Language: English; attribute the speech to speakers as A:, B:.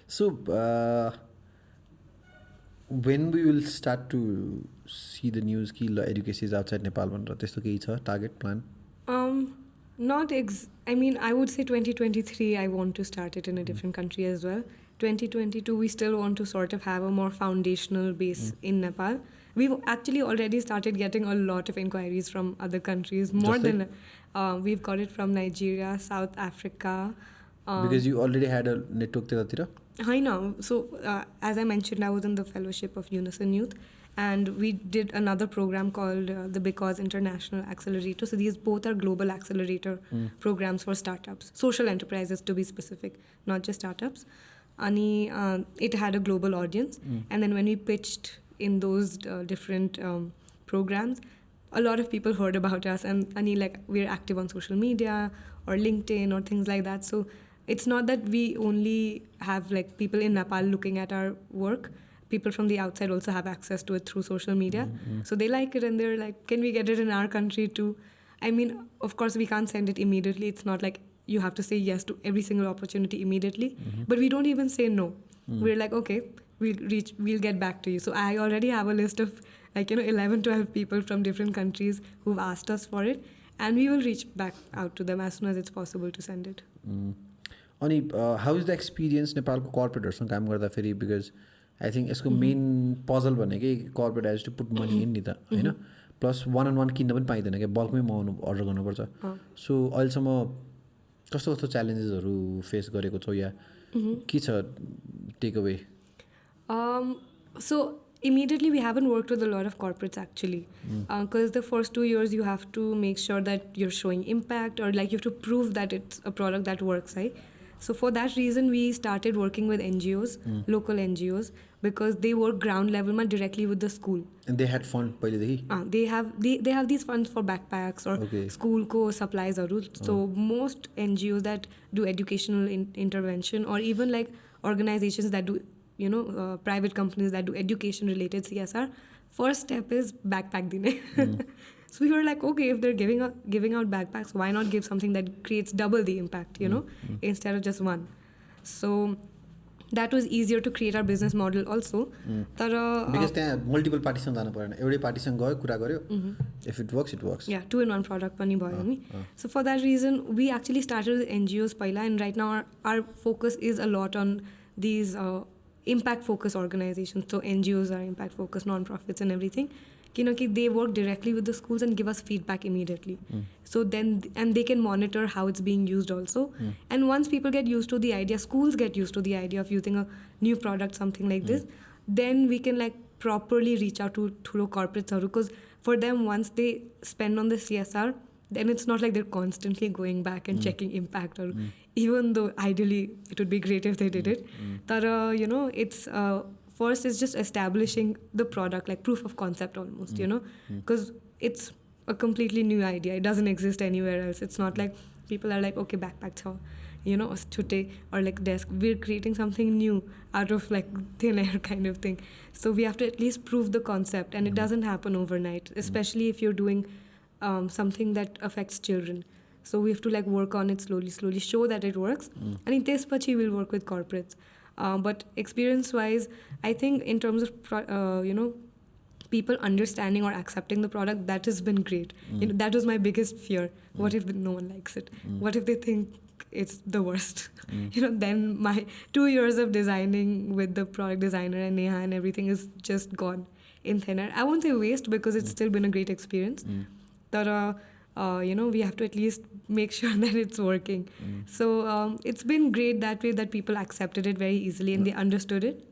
A: So, when we will start to see the news कि ल Educase is outside Nepal भनेर त्यस्तो केही छ target plan?
B: I mean, I would say 2023, I want to start it in a different country as well. 2022, we still want to sort of have a more foundational base in Nepal. We've actually already started getting a lot of inquiries from other countries, more than we've got it from Nigeria, South Africa.
A: Because you already had a network त्यतातिर?
B: I know. So, as I mentioned, I was in the fellowship of Unison Youth, and we did another program called the Because International Accelerator. So these both are global accelerator programs for startups, social enterprises to be specific, not just startups. And it had a global audience. And then when we pitched in those different programs, a lot of people heard about us, and like we're active on social media or LinkedIn or things like that. So it's not that we only have like people in Nepal looking at our work. People from the outside also have access to it through social media. So they like it and they're like, can we get it in our country too? I mean, of course, we can't send it immediately. It's not like you have to say yes to every single opportunity immediately. But we don't even say no. We're like, okay, we'll get back to you. So I already have a list of 11, 12 people from different countries who've asked us for it. And we will reach back out to them as soon as it's possible to send it.
A: Ani, how is the experience Nepalको corporateहरूसँग काम गर्दाखेरि? Because I think यसको main puzzle भनेकै corporate has to put money in नि त होइन, plus one अन वान किन्न पनि पाइँदैन क्या, बल्कमै मगाउनु अर्डर गर्नुपर्छ. सो अहिलेसम्म कस्तो कस्तो च्यालेन्जेसहरू फेस गरेको छौ या के छ take away?
B: So immediately we haven't worked with a lot of corporates actually, because the first 2 years you have to make sure that you're showing impact, or like you have to prove that it's a product that works, right? So for that reason, we started working with NGOs, local NGOs, because they work ground level directly with the school.
A: And they had fund पहिलेदेखि?
B: They have these funds for backpacks or school ko supplies. So most NGOs that do educational intervention, or even like organizations that do, private companies that do education related CSR, first step is backpack dine. So we were like, okay, if they're giving out backpacks, why not give something that creates double the impact, instead of just one? So that was easier to create our business model also.
A: Because there are multiple parties जानु परेन, एउटै पार्टीसँग गयो कुरा गर्यो, if it works, it works.
B: Yeah, 2-in-1 product पनि भयो नि. So for that reason, we actually started with NGOs पहिला, and right now our focus is a lot on these impact focused organizations. So NGOs are impact focused, non-profits and everything. They work directly with the schools and give us feedback immediately. So then, and they can monitor how it's being used also. And once people get used to the idea, schools get used to the idea of using a new product, something like this, then we can like properly reach out to corporates, because for them, once they spend on the CSR, then it's not like they're constantly going back and checking impact, or even though ideally it would be great if they did it. But, it's first is just establishing the product, like proof of concept almost, because it's a completely new idea. It doesn't exist anywhere else. It's not like people are like, okay, backpacks, chute or like desk. We're creating something new out of like thin air kind of thing. So we have to at least prove the concept, and it doesn't happen overnight, especially if you're doing something that affects children. So we have to like work on it slowly, show that it works. And in Tespachi, we'll work with corporates. But experience-wise, I think in terms of, people understanding or accepting the product, that has been great. That was my biggest fear. What if no one likes it? What if they think it's the worst? Then my 2 years of designing with the product designer and Neha and everything is just gone in thin air. I won't say waste, because it's still been a great experience. But, we have to at least make sure that it's working. So it's been great that way, that people accepted it very easily and they understood it.